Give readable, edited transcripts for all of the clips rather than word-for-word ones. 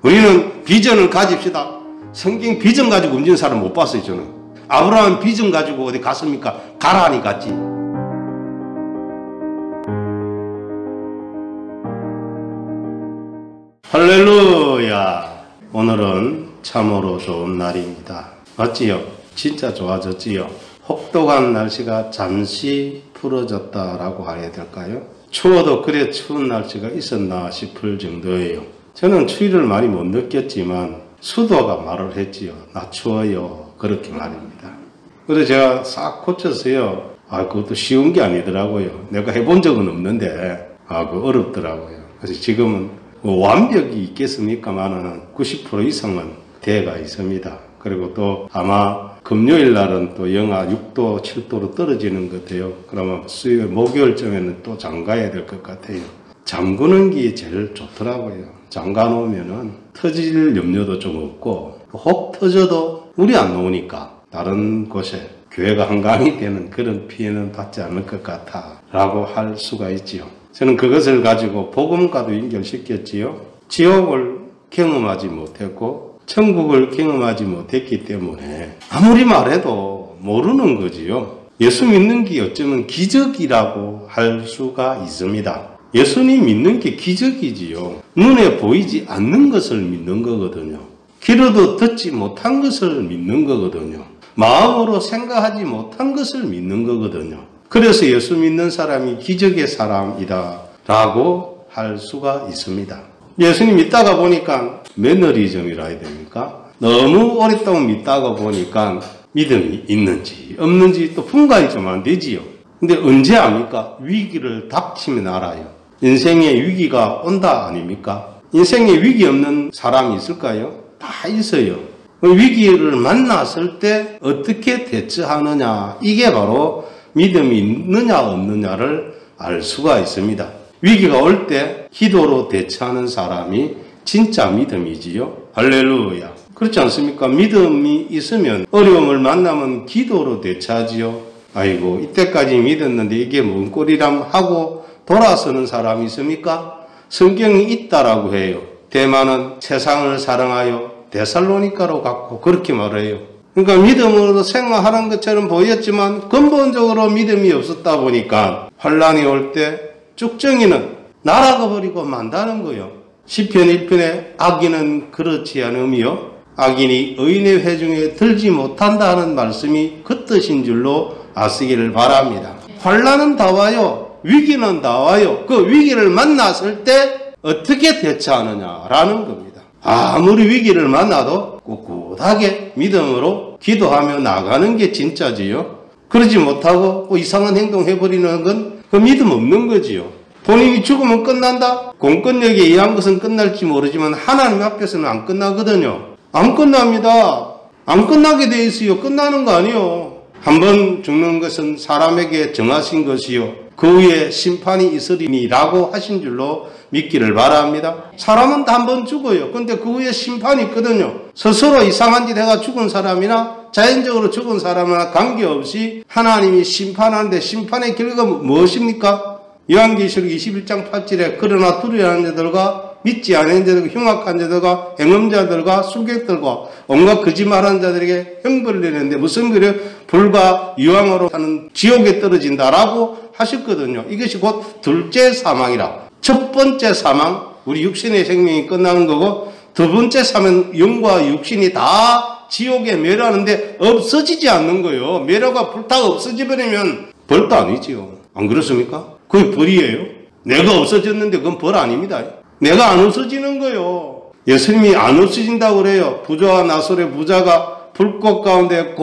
우리는 비전을 가집시다. 성경 비전 가지고 움직이는 사람 못 봤어요, 저는. 아브라함 비전 가지고 어디 갔습니까? 가라니 갔지. 할렐루야. 오늘은 참으로 좋은 날입니다. 맞지요? 진짜 좋아졌지요? 혹독한 날씨가 잠시 풀어졌다라고 해야 될까요? 추워도 그래 추운 날씨가 있었나 싶을 정도예요. 저는 추위를 많이 못 느꼈지만 수도가 말을 했지요. 나 추워요. 그렇게 말입니다. 그래서 제가 싹 고쳤어요. 그것도 쉬운 게 아니더라고요. 내가 해본 적은 없는데 그거 어렵더라고요. 그래서 지금은 완벽이 있겠습니까만은 90% 이상은 돼가 있습니다. 그리고 또 아마 금요일 날은 또 영하 6도, 7도로 떨어지는 것 같아요. 그러면 수요일, 목요일쯤에는 또 장가야 될 것 같아요. 잠그는 게 제일 좋더라고요. 장가 놓으면은 터질 염려도 좀 없고, 혹 터져도 물이 안 나오니까 다른 곳에 교회가 한강이 되는 그런 피해는 받지 않을 것 같아 라고 할 수가 있지요. 저는 그것을 가지고 복음과도 연결시켰지요. 지옥을 경험하지 못했고 천국을 경험하지 못했기 때문에 아무리 말해도 모르는 거지요. 예수 믿는 게 어쩌면 기적이라고 할 수가 있습니다. 예수님 믿는 게 기적이지요. 눈에 보이지 않는 것을 믿는 거거든요. 귀로도 듣지 못한 것을 믿는 거거든요. 마음으로 생각하지 못한 것을 믿는 거거든요. 그래서 예수 믿는 사람이 기적의 사람이다 라고 할 수가 있습니다. 예수님 믿다가 보니까 매너리즘이라 해야 됩니까? 너무 오랫동안 믿다가 보니까 믿음이 있는지 없는지 또 분간이 좀 안 되지요. 근데 언제 압니까? 위기를 닥치면 알아요. 인생에 위기가 온다 아닙니까? 인생에 위기 없는 사람이 있을까요? 다 있어요. 위기를 만났을 때 어떻게 대처하느냐, 이게 바로 믿음이 있느냐 없느냐를 알 수가 있습니다. 위기가 올 때 기도로 대처하는 사람이 진짜 믿음이지요. 할렐루야. 그렇지 않습니까? 믿음이 있으면 어려움을 만나면 기도로 대처하지요. 아이고 이때까지 믿었는데 이게 뭔 꼴이람 하고 돌아서는 사람이 있습니까? 성경이 있다라고 해요. 대만은 세상을 사랑하여 데살로니가로 갔고 그렇게 말해요. 그러니까 믿음으로 생활하는 것처럼 보였지만 근본적으로 믿음이 없었다 보니까 환란이 올 때 쭉정이는 나라가 버리고 만다는 거예요. 시편 1편에 악인은 그렇지 않으며 악인이 의인의 회중에 들지 못한다 하는 말씀이 그 뜻인 줄로 아시기를 바랍니다. 환란은 다 와요. 위기는 다 와요. 그 위기를 만났을 때 어떻게 대처하느냐라는 겁니다. 아무리 위기를 만나도 꿋꿋하게 믿음으로 기도하며 나가는 게 진짜지요. 그러지 못하고 이상한 행동 해버리는 건 그 믿음 없는 거지요. 본인이 죽으면 끝난다? 공권력에 의한 것은 끝날지 모르지만 하나님 앞에서는 안 끝나거든요. 안 끝납니다. 안 끝나게 돼 있어요. 끝나는 거 아니요. 한번 죽는 것은 사람에게 정하신 것이요. 그 후에 심판이 있으리니 라고 하신 줄로 믿기를 바랍니다. 사람은 다 한 번 죽어요. 근데 그 후에 심판이 있거든요. 스스로 이상한 짓 해가 죽은 사람이나 자연적으로 죽은 사람이나 관계없이 하나님이 심판하는데 심판의 결과가 무엇입니까? 요한계시록 21장 8절에 그러나 두려워하는 자들과 믿지 않은 자들과 흉악한 자들과 행음자들과 수객들과 온갖 거짓말하는 자들에게 형벌을 내리는데 무슨 글이에요? 불과 유황으로 사는 지옥에 떨어진다라고 하셨거든요. 이것이 곧 둘째 사망이라. 첫 번째 사망, 우리 육신의 생명이 끝나는 거고 두 번째 사망은 영과 육신이 다 지옥에 멸하는데 없어지지 않는 거예요. 멸하고 불타가 없어지버리면 벌도 아니지요. 안 그렇습니까? 그게 벌이에요. 내가 없어졌는데 그건 벌 아닙니다. 내가 안 없어지는 거예요. 예수님이 안 없어진다고 그래요. 부자와 나솔의 부자가 불꽃 가운데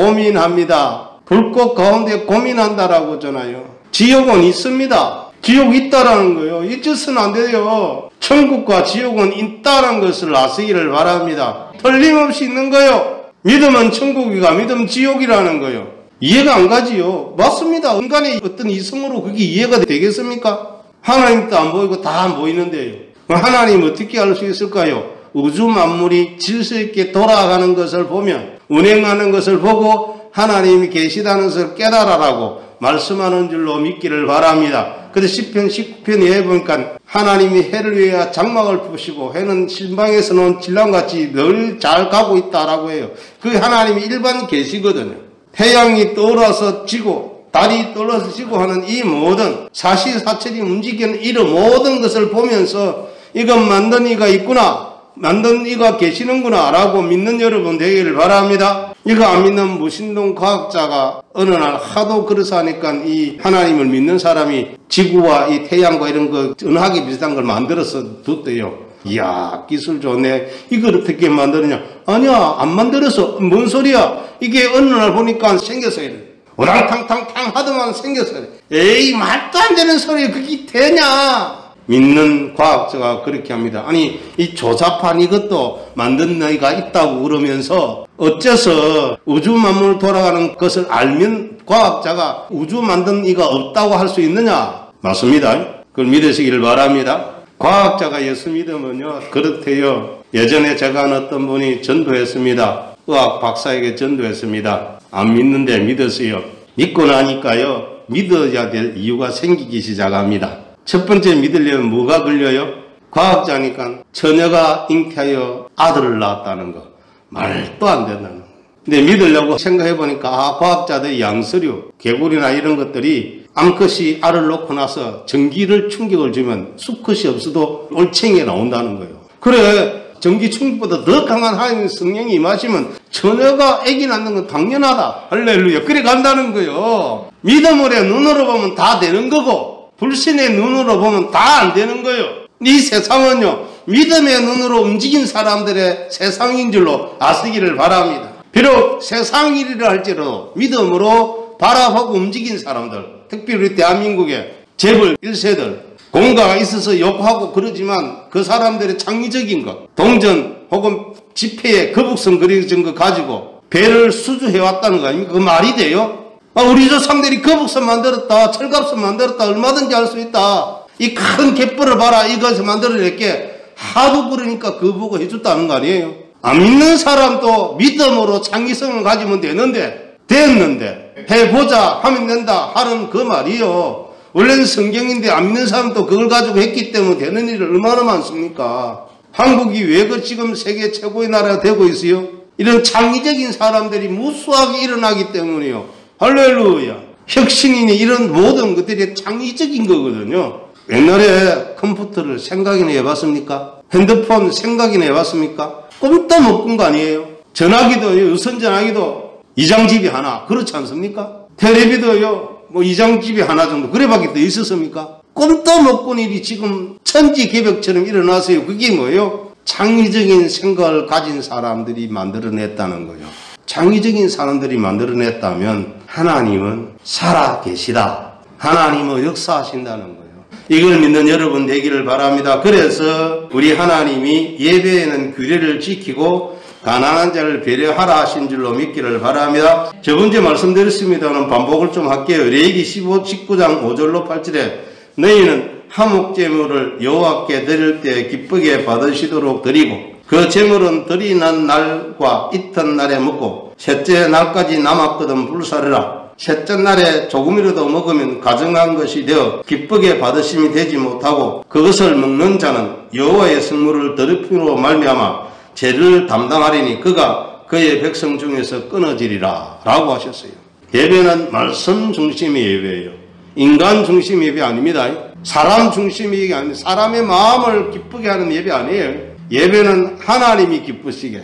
고민합니다. 불꽃 가운데 고민한다라고 하잖아요. 지옥은 있습니다. 지옥 있다라는 거예요. 잊어서는 안 돼요. 천국과 지옥은 있다라는 것을 아시기를 바랍니다. 틀림없이 있는 거예요. 믿으면 천국이가 믿으면 지옥이라는 거예요. 이해가 안 가지요. 맞습니다. 인간의 어떤 이성으로 그게 이해가 되겠습니까? 하나님도 안 보이고 다 안 보이는데요. 하나님 어떻게 알 수 있을까요? 우주 만물이 질서 있게 돌아가는 것을 보면, 운행하는 것을 보고 하나님이 계시다는 것을 깨달아라고 말씀하는 줄로 믿기를 바랍니다. 근데 10편, 19편에 보니까 하나님이 해를 위하여 장막을 푸시고 해는 신방에서 놓은 질랑같이 늘 잘 가고 있다라고 해요. 그 하나님이 일반 계시거든요. 태양이 떠올라서 지고 달이 떠올라서 지고 하는 이 모든 사시사철이 움직이는 이런 모든 것을 보면서 이건 만든 이가 있구나, 만든 이가 계시는구나 라고 믿는 여러분 되기를 바랍니다. 이거 안 믿는 무신동 과학자가 어느 날 하도 그래서 하니까 이 하나님을 믿는 사람이 지구와 이 태양과 이런 거 은하계 비슷한 걸 만들어서 뒀대요. 이야, 기술 좋네. 이걸 어떻게 만드느냐? 아니야, 안 만들어서. 뭔 소리야? 이게 어느 날 보니까 생겼어요. 오랑탕탕탕 하더만 생겼어요. 에이, 말도 안 되는 소리 그게 되냐? 믿는 과학자가 그렇게 합니다. 아니, 이 조잡한 이것도 만든 나이가 있다고 그러면서 어째서 우주 만물 돌아가는 것을 알면 과학자가 우주 만든 이가 없다고 할 수 있느냐? 맞습니다. 그걸 믿으시기를 바랍니다. 과학자가 예수 믿으면요, 그렇대요. 예전에 제가 아는 어떤 분이 전도했습니다. 의학 박사에게 전도했습니다. 안 믿는데 믿었어요. 믿고 나니까요, 믿어야 될 이유가 생기기 시작합니다. 첫 번째 믿으려면 뭐가 걸려요? 과학자니까 처녀가 잉태하여 아들을 낳았다는 거. 말도 안 된다는 거. 근데 믿으려고 생각해보니까 과학자들의 양서류, 개구리나 이런 것들이 암컷이 알을 놓고 나서 전기를 충격을 주면 수컷이 없어도 올챙이가 나온다는 거예요. 그래, 전기 충격보다 더 강한 하나님의 성령이 임하시면 처녀가 아기 낳는 건 당연하다. 할렐루야. 그래 간다는 거예요. 믿음으로 눈으로 보면 다 되는 거고 불신의 눈으로 보면 다 안 되는 거예요. 이 세상은요, 믿음의 눈으로 움직인 사람들의 세상인 줄로 아시기를 바랍니다. 비록 세상 일이라 할지라도 믿음으로 바라보고 움직인 사람들, 특별히 대한민국의 재벌 1세들, 공가가 있어서 욕하고 그러지만 그 사람들의 창의적인 것, 동전 혹은 지폐에 거북선 그려진 거 가지고 배를 수주해왔다는 거 아닙니까? 그 말이 돼요? 우리 조상들이 거북선 만들었다, 철갑선 만들었다, 얼마든지 할 수 있다. 이 큰 갯벌을 봐라, 이것을 만들어낼게. 하도 그러니까 그거 보고 해줬다는 거 아니에요? 안 믿는 사람도 믿음으로 창의성을 가지면 되는데, 됐는데, 해보자 하면 된다 하는 그 말이요. 원래는 성경인데 안 믿는 사람도 그걸 가지고 했기 때문에 되는 일이 얼마나 많습니까? 한국이 왜 그 지금 세계 최고의 나라가 되고 있어요? 이런 창의적인 사람들이 무수하게 일어나기 때문이요. 할렐루야. 혁신이니 이런 모든 것들이 창의적인 거거든요. 옛날에 컴퓨터를 생각이나 해봤습니까? 핸드폰 생각이나 해봤습니까? 꿈도 못 꾼 거 아니에요? 전화기도요, 유선전화기도 이장집이 하나, 그렇지 않습니까? 텔레비도요, 뭐 이장집이 하나 정도, 그래밖에 더 있었습니까? 꿈도 못 꾼 일이 지금 천지개벽처럼 일어나서요. 그게 뭐예요? 창의적인 생각을 가진 사람들이 만들어냈다는 거예요. 창의적인 사람들이 만들어냈다면 하나님은 살아계시다. 하나님은 역사하신다는 거예요. 이걸 믿는 여러분 되기를 바랍니다. 그래서 우리 하나님이 예배에는 규례를 지키고 가난한 자를 배려하라 하신 줄로 믿기를 바랍니다. 저번주에 말씀드렸습니다는 반복을 좀 할게요. 레위기 19장 5절로 8절에 너희는 화목제물을 여호와께 드릴 때 기쁘게 받으시도록 드리고 그 제물은 들이 난 날과 이튿날에 먹고 셋째 날까지 남았거든 불사르라. 셋째 날에 조금이라도 먹으면 가증한 것이 되어 기쁘게 받으심이 되지 못하고 그것을 먹는 자는 여호와의 성물을 더럽힘으로 말미암아 죄를 담당하리니 그가 그의 백성 중에서 끊어지리라 라고 하셨어요. 예배는 말씀 중심의 예배예요. 인간 중심의 예배 아닙니다. 사람 중심의 예배 아닙니다. 사람의 마음을 기쁘게 하는 예배 아니에요. 예배는 하나님이 기쁘시게,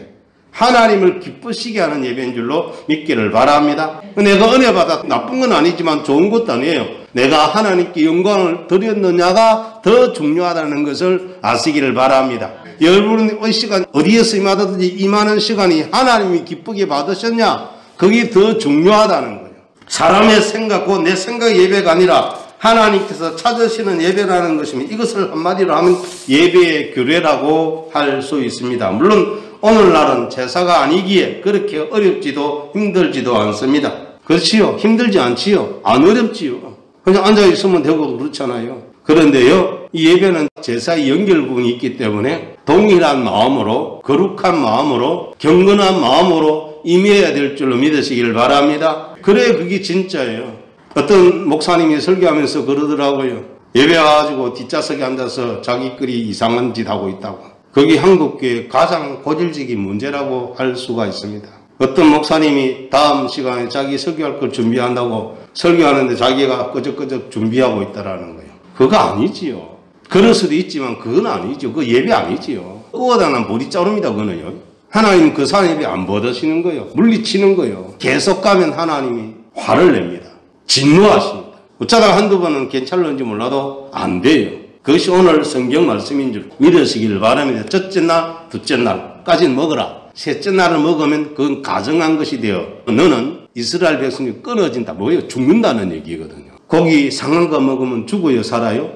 하나님을 기쁘시게 하는 예배인 줄로 믿기를 바랍니다. 내가 은혜 받아 나쁜 건 아니지만 좋은 것도 아니에요. 내가 하나님께 영광을 드렸느냐가 더 중요하다는 것을 아시기를 바랍니다. 여러분이 이 시간 어디에서 임하든지 임하는 시간이 하나님이 기쁘게 받으셨냐? 그게 더 중요하다는 거예요. 사람의 생각과 내 생각의 예배가 아니라 하나님께서 찾으시는 예배라는 것이면 이것을 한마디로 하면 예배의 규례라고 할 수 있습니다. 물론 오늘날은 제사가 아니기에 그렇게 어렵지도 힘들지도 않습니다. 그렇지요? 힘들지 않지요? 안 어렵지요? 그냥 앉아있으면 되고 그렇잖아요. 그런데요, 이 예배는 제사의 연결 부분이 있기 때문에 동일한 마음으로, 거룩한 마음으로, 경건한 마음으로 임해야 될 줄로 믿으시기를 바랍니다. 그래, 그게 진짜예요. 어떤 목사님이 설교하면서 그러더라고요. 예배 와가지고 뒷좌석에 앉아서 자기끼리 이상한 짓 하고 있다고. 그게 한국교회 가장 고질적인 문제라고 할 수가 있습니다. 어떤 목사님이 다음 시간에 자기 설교할 걸 준비한다고 설교하는데 자기가 끄적끄적 준비하고 있다라는 거예요. 그거 아니지요. 그럴 수도 있지만 그건 아니죠. 그거 예배 아니지요. 의하다는 머리자루입니다. 그거는요. 하나님 그 사람 예배 안 받으시는 거예요. 물리치는 거예요. 계속 가면 하나님이 화를 냅니다. 진노하십니다. 어쩌다가 한두 번은 괜찮은지 몰라도 안 돼요. 그것이 오늘 성경 말씀인 줄 믿으시기를 바랍니다. 첫째 날, 둘째 날까지는 먹어라. 셋째 날을 먹으면 그건 가정한 것이 되어 너는 이스라엘 백성이 끊어진다. 뭐예요? 죽는다는 얘기거든요. 고기 상한 거 먹으면 죽어요? 살아요?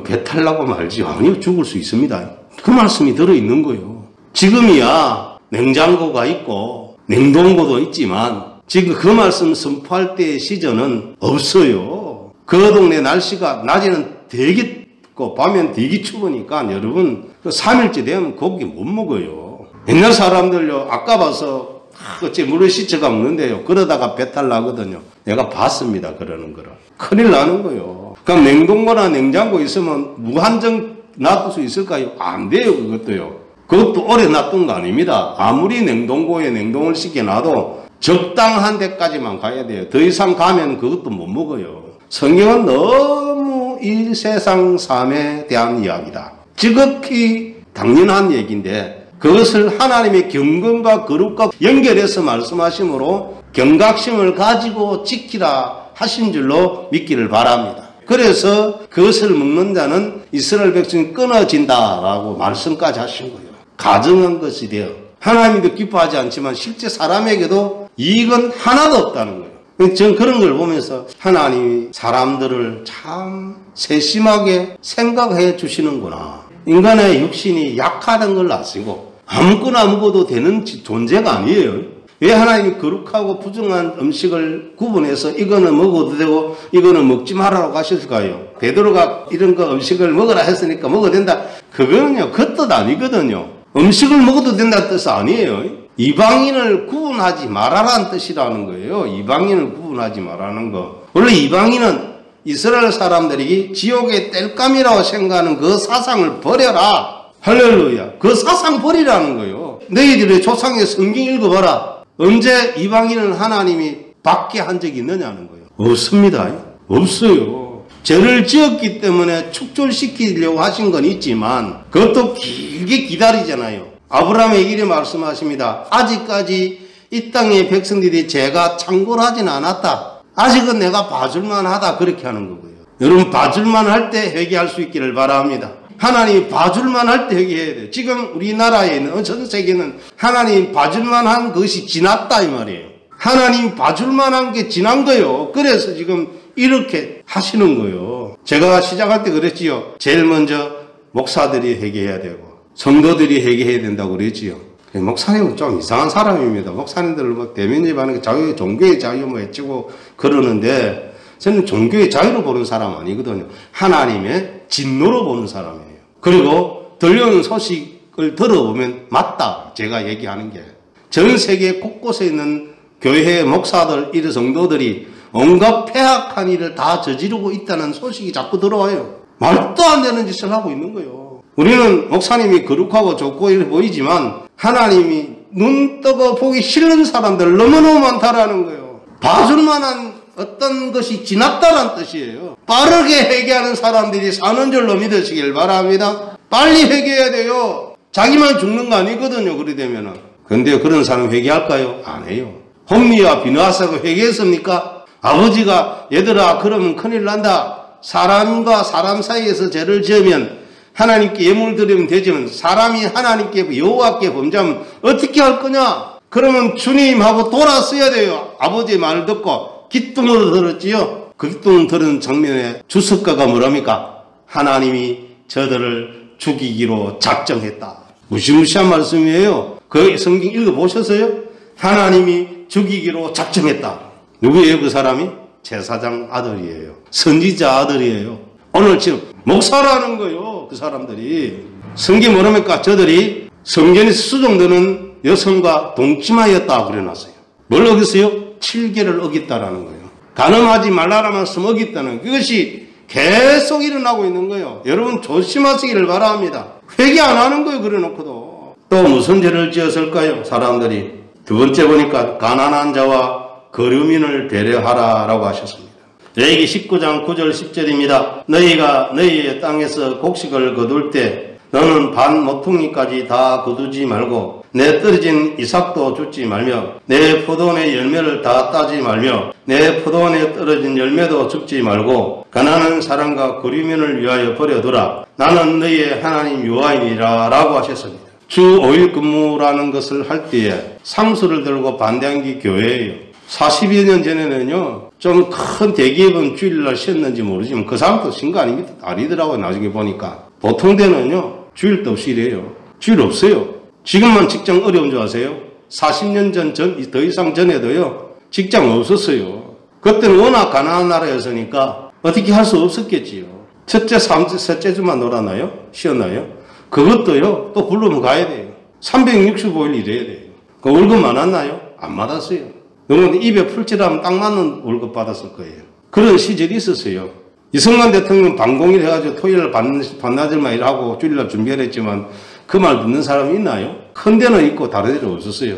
배탈 나고 말지. 아니요. 죽을 수 있습니다. 그 말씀이 들어있는 거예요. 지금이야 냉장고가 있고 냉동고도 있지만 지금 그 말씀 선포할 때의 시전은 없어요. 그 동네 날씨가 낮에는 되게 덥고 밤에는 되게 추우니까 여러분 3일째 되면 고기 못 먹어요. 옛날 사람들요 아까 봐서 어째 물에 씻어가 먹는데요. 그러다가 배탈 나거든요. 내가 봤습니다. 그러는 거를. 큰일 나는 거예요. 그럼 냉동고나 냉장고 있으면 무한정 놔둘 수 있을까요? 안 돼요. 그것도요. 그것도 오래 놔둔 거 아닙니다. 아무리 냉동고에 냉동을 시켜놔도 적당한 데까지만 가야 돼요. 더 이상 가면 그것도 못 먹어요. 성경은 너무 이 세상 삶에 대한 이야기다. 지극히 당연한 얘기인데 그것을 하나님의 경건과 거룩과 연결해서 말씀하심으로 경각심을 가지고 지키라 하신 줄로 믿기를 바랍니다. 그래서 그것을 먹는 자는 이스라엘 백성이 끊어진다라고 말씀까지 하신 거예요. 가정한 것이 되어 하나님도 기뻐하지 않지만 실제 사람에게도 이익은 하나도 없다는 거예요. 저는 그런 걸 보면서 하나님이 사람들을 참 세심하게 생각해 주시는구나. 인간의 육신이 약하다는 걸 아시고 아무거나 먹어도 되는 존재가 아니에요. 왜 하나님이 거룩하고 부정한 음식을 구분해서 이거는 먹어도 되고 이거는 먹지 말라고 하셨을까요? 베드로가 이런 거 음식을 먹으라 했으니까 먹어도 된다. 그거는요, 그 뜻 아니거든요. 음식을 먹어도 된다는 뜻 아니에요. 이방인을 구분하지 말아라는 뜻이라는 거예요. 이방인을 구분하지 말라는 거. 원래 이방인은 이스라엘 사람들이 지옥의 땔감이라고 생각하는 그 사상을 버려라. 할렐루야. 그 사상 버리라는 거예요. 너희들의 조상의 성경 읽어봐라. 언제 이방인을 하나님이 받게 한 적이 있느냐는 거예요. 없습니다. 없어요. 죄를 지었기 때문에 축절시키려고 하신 건 있지만 그것도 길게 기다리잖아요. 아브라함에게 이래 말씀하십니다. 아직까지 이 땅의 백성들이 죄가 창궐하진 않았다. 아직은 내가 봐줄만 하다. 그렇게 하는 거고요. 여러분 봐줄만 할 때 회개할 수 있기를 바랍니다. 하나님이 봐줄만 할 때 회개해야 돼요. 지금 우리나라에 있는 전 세계는 하나님이 봐줄만 한 것이 지났다 이 말이에요. 하나님이 봐줄만 한 게 지난 거예요. 그래서 지금 이렇게 하시는 거예요. 제가 시작할 때 그랬지요. 제일 먼저 목사들이 회개해야 되고 성도들이 회개해야 된다고 그랬지요. 목사님은 좀 이상한 사람입니다. 목사님들을 뭐 대면집하는 게 자유, 종교의 자유 뭐 해치고 그러는데 저는 종교의 자유로 보는 사람 아니거든요. 하나님의 진노로 보는 사람이에요. 그리고 들려오는 소식을 들어보면 맞다. 제가 얘기하는 게. 전 세계 곳곳에 있는 교회 목사들, 이런 성도들이 온갖 폐악한 일을 다 저지르고 있다는 소식이 자꾸 들어와요. 말도 안 되는 짓을 하고 있는 거예요. 우리는 목사님이 거룩하고 좋고 이렇게 보이지만 하나님이 눈 뜨고 보기 싫은 사람들 너무너무 많다라는 거예요. 봐줄 만한 어떤 것이 지났다는 뜻이에요. 빠르게 회개하는 사람들이 사는 줄로 믿으시길 바랍니다. 빨리 회개해야 돼요. 자기만 죽는 거 아니거든요. 그래 되면은. 근데 그런 사람 회개할까요? 안 해요. 홈리와 비느하사가 회개했습니까? 아버지가 얘들아 그러면 큰일 난다. 사람과 사람 사이에서 죄를 지으면 하나님께 예물을 드리면 되지만 사람이 하나님께 여호와께 범죄하면 어떻게 할 거냐? 그러면 주님하고 돌아서야 돼요. 아버지의 말을 듣고 기쁨으로 들었지요. 그 기쁨을 들은 장면에 주석가가 뭐랍니까? 하나님이 저들을 죽이기로 작정했다. 무시무시한 말씀이에요. 그 성경 읽어보셨어요? 하나님이 죽이기로 작정했다. 누구예요? 그 사람이? 제사장 아들이에요. 선지자 아들이에요. 오늘 지금 목사라는 거예요. 그 사람들이. 성경 뭐랍니까? 저들이 성전에서 수종되는 여성과 동침하였다 그래놨어요. 뭘 어겼어요? 7계를 어겼다라는 거예요. 간음하지 말라라는 말씀 어겼다는 그것이 계속 일어나고 있는 거예요. 여러분 조심하시기를 바랍니다. 회개 안 하는 거예요. 그래놓고도. 또 무슨 죄를 지었을까요? 사람들이. 두 번째 보니까 가난한 자와 거류민을 배려하라 라고 하셨습니다. 레위기 19장 9절 10절입니다. 너희가 너희의 땅에서 곡식을 거둘 때 너는 반 모퉁이까지 다 거두지 말고 내 떨어진 이삭도 줍지 말며 내 포도원의 열매를 다 따지 말며 내 포도원에 떨어진 열매도 줍지 말고 가난한 사람과 거류민을 위하여 버려두라. 나는 너희의 하나님 여호와이니라 라고 하셨습니다. 주 5일 근무라는 것을 할 때에 상수를 들고 반대한 게 교회예요. 40여 년 전에는요, 좀 큰 대기업은 주일날 쉬었는지 모르지만 그 사람도 쉰 거 아니더라고요. 나중에 보니까. 보통 때는요, 주일도 없이 이래요. 주일 없어요. 지금만 직장 어려운 줄 아세요? 40년 더 이상 전에도요, 직장 없었어요. 그때는 워낙 가난한 나라였으니까 어떻게 할 수 없었겠지요. 셋째 주만 놀았나요? 쉬었나요? 그것도요, 또 부르면 가야 돼요. 365일 일해야 돼요. 그 월급 많았나요? 안 받았어요. 너무 입에 풀칠하면 딱 맞는 월급 받았을 거예요. 그런 시절이 있었어요. 이승만 대통령 반공일 해가지고 토요일 반나절만 일하고 주일날 준비를 했지만 그 말 듣는 사람이 있나요? 큰 데는 있고 다른 데는 없었어요.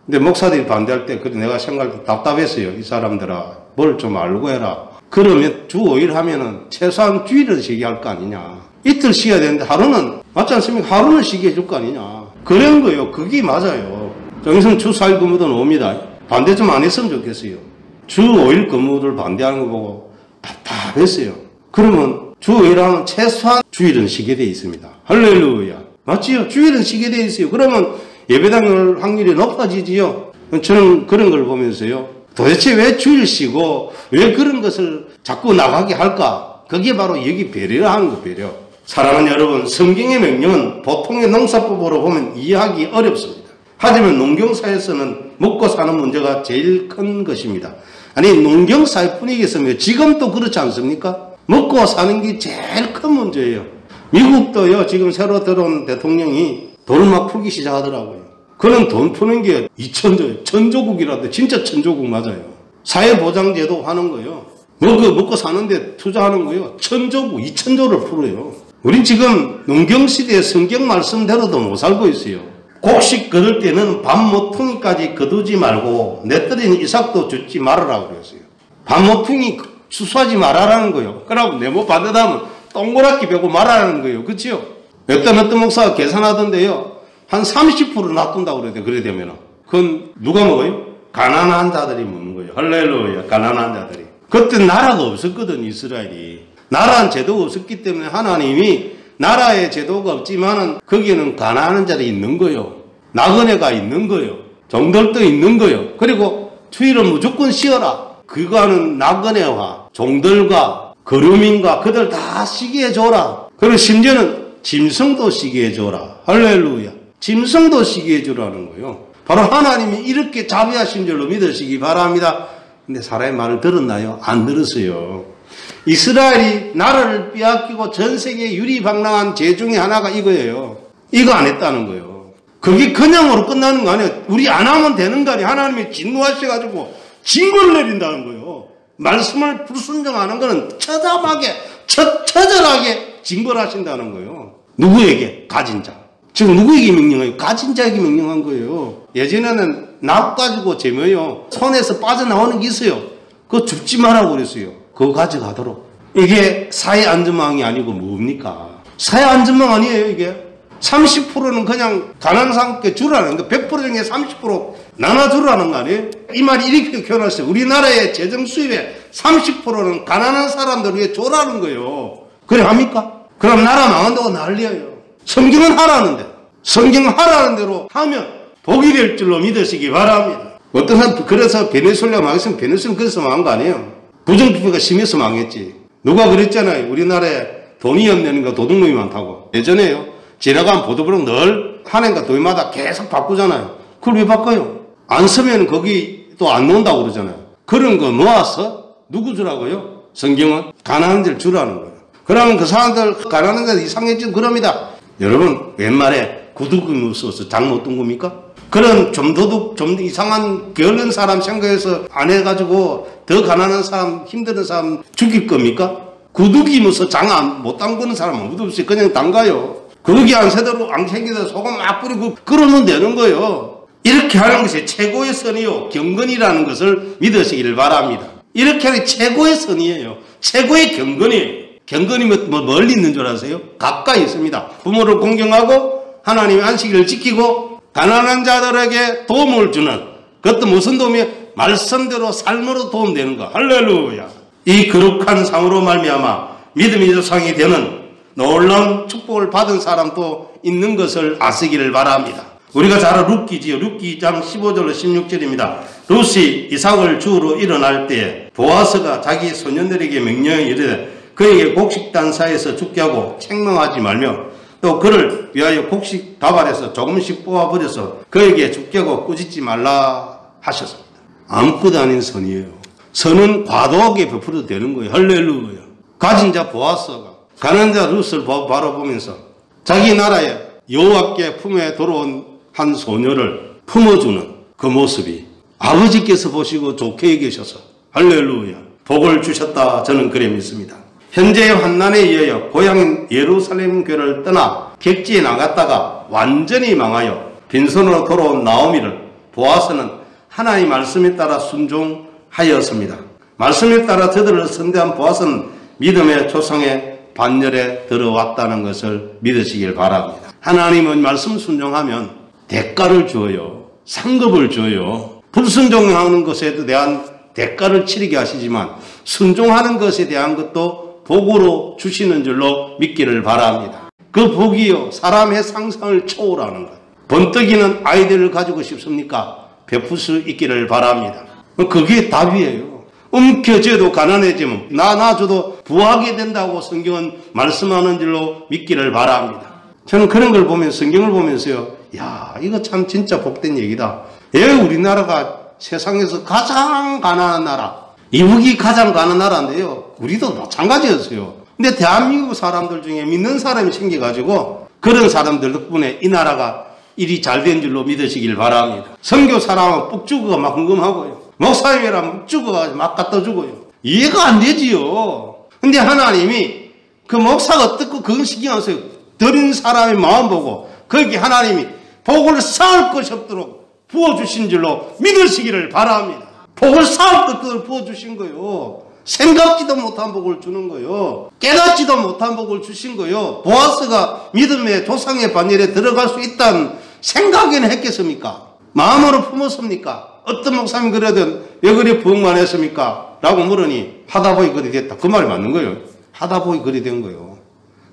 근데 목사들이 반대할 때 그래 내가 생각할 때 답답했어요. 이 사람들아 뭘 좀 알고 해라. 그러면 주 5일 하면은 최소한 주일은 쉬게 할 거 아니냐. 이틀 쉬어야 되는데 하루는 맞지 않습니까? 하루는 쉬게 해줄 거 아니냐. 그런 거예요. 그게 맞아요. 여기서는 주 4일 근무도 나옵니다. 반대 좀 안 했으면 좋겠어요. 주 5일 근무를 반대하는 거 보고 답답했어요. 그러면 주 5일 하면 최소한 주일은 쉬게 돼 있습니다. 할렐루야. 맞지요? 주일은 쉬게 돼 있어요. 그러면 예배당 확률이 높아지지요. 저는 그런 걸 보면서요. 도대체 왜 주일 쉬고 왜 그런 것을 자꾸 나가게 할까? 그게 바로 여기 배려를 하는 거, 배려. 사랑하는 여러분, 성경의 명령은 보통의 농사법으로 보면 이해하기 어렵습니다. 하지만 농경사에서는 먹고 사는 문제가 제일 큰 것입니다. 아니 농경사회 분위기에서 지금도 그렇지 않습니까? 먹고 사는 게 제일 큰 문제예요. 미국도요 지금 새로 들어온 대통령이 돈을 막 풀기 시작하더라고요. 그런 돈 푸는 게 2천조, 천조국이라도 진짜 천조국 맞아요. 사회보장제도 하는 거예요. 먹고 사는데 투자하는 거예요. 천조국, 2천조를 풀어요. 우린 지금 농경시대의 성경 말씀대로도 못 살고 있어요. 곡식 거둘 때는 반 모퉁이까지 거두지 말고 내 떨어진 이삭도 줍지 말아라 그랬어요. 반 모퉁이 추수하지 말아라는 거예요. 그러고 네모 받으다면 동그랗게 베고 말아라는 거예요. 그렇죠? 어떤 목사가 계산하던데요. 한 30% 놔둔다고 그래야 돼. 그래 되면. 그건 누가 먹어요? 가난한 자들이 먹는 거예요. 할렐루야. 가난한 자들이. 그때 나라가 없었거든, 이스라엘이. 나라는 제도가 없었기 때문에 하나님이 나라의 제도가 없지만은 거기에는 가난한 자들이 있는 거예요. 나그네가 있는 거예요. 종들도 있는 거예요. 그리고 주일은 무조건 쉬어라. 그거는 나그네와 종들과 거류민과 그들 다 쉬게 해줘라. 그리고 심지어는 짐승도 쉬게 해줘라. 할렐루야. 짐승도 쉬게 해주라는 거예요. 바로 하나님이 이렇게 자비하신 줄로 믿으시기 바랍니다. 근데 사람의 말을 들었나요? 안 들었어요. 이스라엘이 나라를 빼앗기고 전 세계에 유리방랑한 죄 중에 하나가 이거예요. 이거 안 했다는 거예요. 그게 그냥으로 끝나는 거 아니에요. 우리 안 하면 되는 거 아니에요. 하나님이 진노하셔가지고 징벌을 내린다는 거예요. 말씀을 불순종하는 거는 처절하게 징벌하신다는 거예요. 누구에게? 가진 자. 지금 누구에게 명령해요? 가진 자에게 명령한 거예요. 예전에는 낙 가지고 재며요. 손에서 빠져나오는 게 있어요. 그거 줍지 말라고 그랬어요. 그거 가져가도록. 이게 사회 안전망이 아니고 뭡니까? 사회 안전망 아니에요, 이게. 30%는 그냥 가난한 사람께 주라는 거, 100% 중에 30% 나눠주라는 거 아니에요? 이 말이 이렇게 표현했어요. 우리나라의 재정 수입의 30%는 가난한 사람들 위해 줘라는 거예요. 그래 합니까? 그럼 나라 망한다고 난리예요. 성경은 하라는데, 성경 하라는 대로 하면 복이 될 줄로 믿으시기 바랍니다. 어떤 사람, 그래서 베네수엘라 망했으면 베네수엘은 그래서 망한 거 아니에요? 부정부패가 심해서 망했지. 누가 그랬잖아요. 우리나라에 돈이 없는 거 도둑놈이 많다고. 예전에요. 지나가면 보도블록 늘 한 해인가 도의마다 계속 바꾸잖아요. 그걸 왜 바꿔요? 안 쓰면 거기 또 안 놓는다고 그러잖아요. 그런 거 모아서 누구 주라고요? 성경은 가난한 데를 주라는 거예요. 그러면 그 사람들 가난한 데를 이상해지면 그럽니다. 여러분 옛말에 구두금이 없어서 장 못 둔 겁니까? 그런 좀 이상한 게으른 사람 생각해서 안 해가지고 더 가난한 사람, 힘든 사람 죽일 겁니까? 구두기 무슨 장 못 담그는 사람은 아무도 없이 그냥 담가요. 구두기 안 생기다 소금 막 뿌리고 끓으면 되는 거예요. 이렇게 하는 것이 최고의 선이요 경건이라는 것을 믿으시기를 바랍니다. 이렇게 하는 게 최고의 선이에요. 최고의 경건이에요. 경건이 뭐 멀리 있는 줄 아세요? 가까이 있습니다. 부모를 공경하고 하나님의 안식일을 지키고 가난한 자들에게 도움을 주는, 그것도 무슨 도움이에요? 말씀대로 삶으로 도움되는 거. 할렐루야. 이 거룩한 삶으로 말미암아 믿음의 조상이 되는 놀라운 축복을 받은 사람도 있는 것을 아시기를 바랍니다. 우리가 잘 아는 룻기지요. 룻기 2장 15절로 16절입니다. 룻이 이삭을 주우러 일어날 때에 보아스가 자기 소년들에게 명령해 이르되 그에게 곡식 단사에서 죽게 하고 책망하지 말며 또 그를 위하여 곡식 다발에서 조금씩 뽑아버려서 그에게 죽게 하고 꾸짖지 말라 하셨습니다. 아무것도 아닌 선이에요. 선은 과도하게 베풀어도 되는 거예요. 할렐루야. 가진 자 보아스가 가난한 자 룻을 바라보면서 자기 나라에 여호와께 품에 들어온 한 소녀를 품어주는 그 모습이 아버지께서 보시고 좋게 여기셔서 할렐루야 복을 주셨다, 저는 그래 믿습니다. 현재의 환난에 의하여 고향인 예루살렘 교회를 떠나 객지에 나갔다가 완전히 망하여 빈손으로 돌아온 나오미를 보아스는 하나님의 말씀에 따라 순종하였습니다. 말씀에 따라 저들을 선대한 보아스는 믿음의 조상의 반열에 들어왔다는 것을 믿으시길 바랍니다. 하나님은 말씀 순종하면 대가를 줘요. 상급을 줘요. 불순종하는 것에 대한 대가를 치르게 하시지만 순종하는 것에 대한 것도 복으로 주시는 줄로 믿기를 바랍니다. 그 복이요 사람의 상상을 초월하는 것. 번뜩이는 아이들을 가지고 싶습니까? 베풀 수 있기를 바랍니다. 그게 답이에요. 움켜쥐어도 가난해지면 나눠줘도 부하게 된다고 성경은 말씀하는 줄로 믿기를 바랍니다. 저는 그런 걸 보면서 성경을 보면서요, 야 이거 참 진짜 복된 얘기다. 왜 우리나라가 세상에서 가장 가난한 나라, 이북이 가장 가난한 나라인데요, 우리도 마찬가지였어요. 근데 대한민국 사람들 중에 믿는 사람이 생겨가지고 그런 사람들 덕분에 이 나라가 일이 잘 된 줄로 믿으시길 바랍니다. 선교 사람은 뻑죽어가 막 궁금하고요, 목사님이라면 뻑죽어가 막 갖다 주고요. 이해가 안 되지요. 근데 하나님이 그 목사가 어떻고 그건 신경 안 써요. 드린 사람의 마음 보고 거기에 하나님이 복을 쌓을 것이 없도록 부어주신 줄로 믿으시기를 바랍니다. 복을 쌓을 것들을 부어주신 거예요. 생각지도 못한 복을 주는 거예요. 깨닫지도 못한 복을 주신 거예요. 보아스가 믿음의 조상의 반열에 들어갈 수 있다는 생각에는 했겠습니까? 마음으로 품었습니까? 어떤 목사님 그러든 왜 그리 부흥만 했습니까? 라고 물으니 하다 보니 그리 됐다. 그 말이 맞는 거예요. 하다 보니 그리 된 거예요.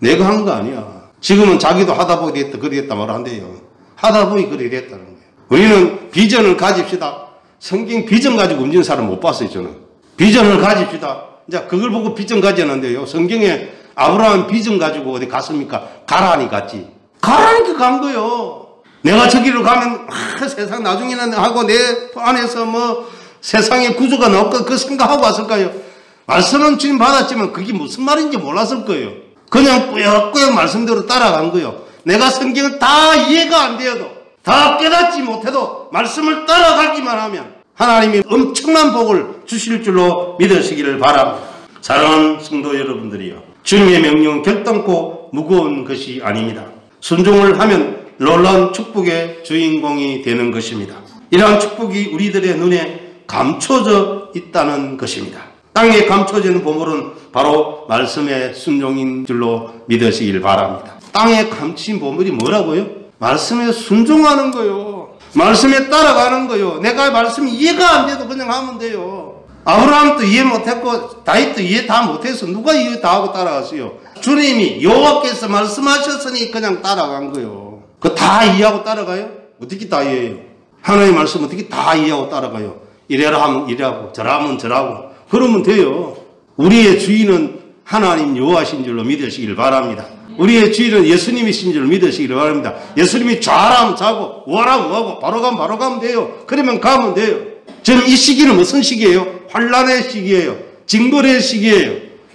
내가 한 거 아니야. 지금은 자기도 하다 보니 됐다 그리 됐다 말한대요. 하다 보니 그리 됐다는 거예요. 우리는 비전을 가집시다. 성경 비전 가지고 움직이는 사람 못 봤어요. 저는 비전을 가집시다. 이제 그걸 보고 비전 가지는데요, 성경에 아브라함 비전 가지고 어디 갔습니까? 가라니 갔지. 가라니까 간 거요. 내가 저기로 가면 세상 나중에는 하고 내 안에서 뭐 세상의 구조가 나올까 그 생각하고 왔을까요? 말씀은 주님 받았지만 그게 무슨 말인지 몰랐을 거예요. 그냥 꾸역꾸역 말씀대로 따라간 거예요. 내가 성경을 다 이해가 안 되어도, 다 깨닫지 못해도 말씀을 따라가기만 하면 하나님이 엄청난 복을 주실 줄로 믿으시기를 바랍니다. 사랑하는 성도 여러분들이요, 주님의 명령은 결단코 무거운 것이 아닙니다. 순종을 하면 놀라운 축복의 주인공이 되는 것입니다. 이러한 축복이 우리들의 눈에 감춰져 있다는 것입니다. 땅에 감춰지는 보물은 바로 말씀의 순종인 줄로 믿으시길 바랍니다. 땅에 감춘 보물이 뭐라고요? 말씀에 순종하는 거요. 말씀에 따라가는 거요. 내가 말씀이 이해가 안 돼도 그냥 하면 돼요. 아브라함도 이해 못했고 다윗도 이해 다 못해서 누가 이해 다 하고 따라갔어요? 주님이 여호와께서 말씀하셨으니 그냥 따라간 거요. 그 다 이해하고 따라가요? 어떻게 다 이해해요? 하나님의 말씀 어떻게 다 이해하고 따라가요? 이래라 하면 이래하고 저라 하면 저라고 그러면 돼요. 우리의 주인은 하나님 여호와신 줄로 믿으시길 바랍니다. 우리의 주인은 예수님이신 줄 믿으시기를 바랍니다. 예수님이 좌라면 좌고 우하라면 우하고 바로 가면 돼요. 그러면 가면 돼요. 지금 이 시기는 무슨 시기예요? 환난의 시기예요. 징벌의 시기예요.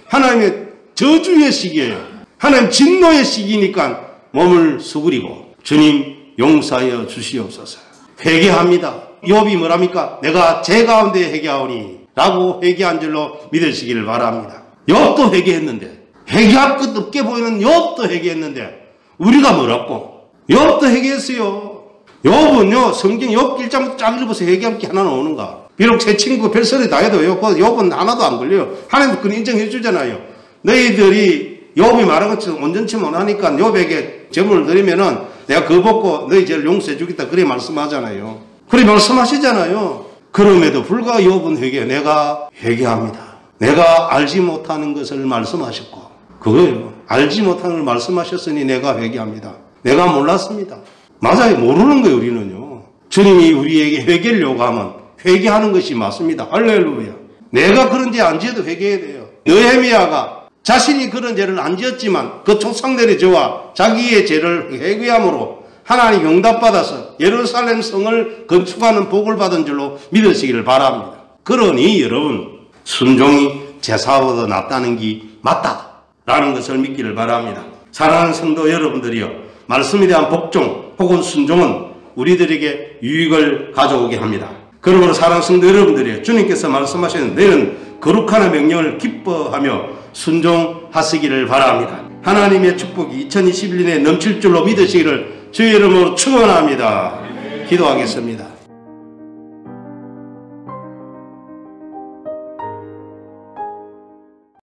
하나님의 저주의 시기예요. 하나님 진노의 시기니까 몸을 수그리고 주님 용서하여 주시옵소서. 회개합니다. 욥이 뭐랍니까? 내가 제 가운데 회개하오니 라고 회개한 줄로 믿으시기를 바랍니다. 욥도 회개했는데, 회개할 것 없게 보이는 욥도 회개했는데 우리가 뭐라고? 욥도 회개했어요. 욥은요, 성경 욥 1장부터 쫙 읽어보세요. 회개할 게 하나 나오는가? 비록 제 친구 별소리 다 해도 욥은 하나도 안 걸려요. 하나님도 그건 인정해 주잖아요. 너희들이 욥이 말한 것처럼 온전치 못하니까 욥에게 제물을 드리면은 내가 그거 벗고 너희 죄를 용서해 주겠다. 그래 말씀하잖아요. 그래 말씀하시잖아요. 그럼에도 불구하고 욥은 내가 회개합니다. 내가 알지 못하는 것을 말씀하셨고, 그거예요. 알지 못하는 걸 말씀하셨으니 내가 회개합니다. 내가 몰랐습니다. 맞아요. 모르는 거예요, 우리는요. 주님이 우리에게 회개를 요구하면 회개하는 것이 맞습니다. 할렐루야. 내가 그런 죄 안 지어도 회개해야 돼요. 느헤미야가 자신이 그런 죄를 안 지었지만 그 족상들의 죄와 자기의 죄를 회개함으로 하나님 응답받아서 예루살렘 성을 건축하는 복을 받은 줄로 믿으시기를 바랍니다. 그러니 여러분, 순종이 제사보다 낫다는 게 맞다라는 것을 믿기를 바랍니다. 사랑하는 성도 여러분들이요, 말씀에 대한 복종 혹은 순종은 우리들에게 유익을 가져오게 합니다. 그러므로 사랑하는 성도 여러분들이요, 주님께서 말씀하시는 너희는 거룩한 명령을 기뻐하며 순종하시기를 바랍니다. 하나님의 축복이 2021년에 넘칠 줄로 믿으시기를 주의 이름으로 축원합니다. 기도하겠습니다.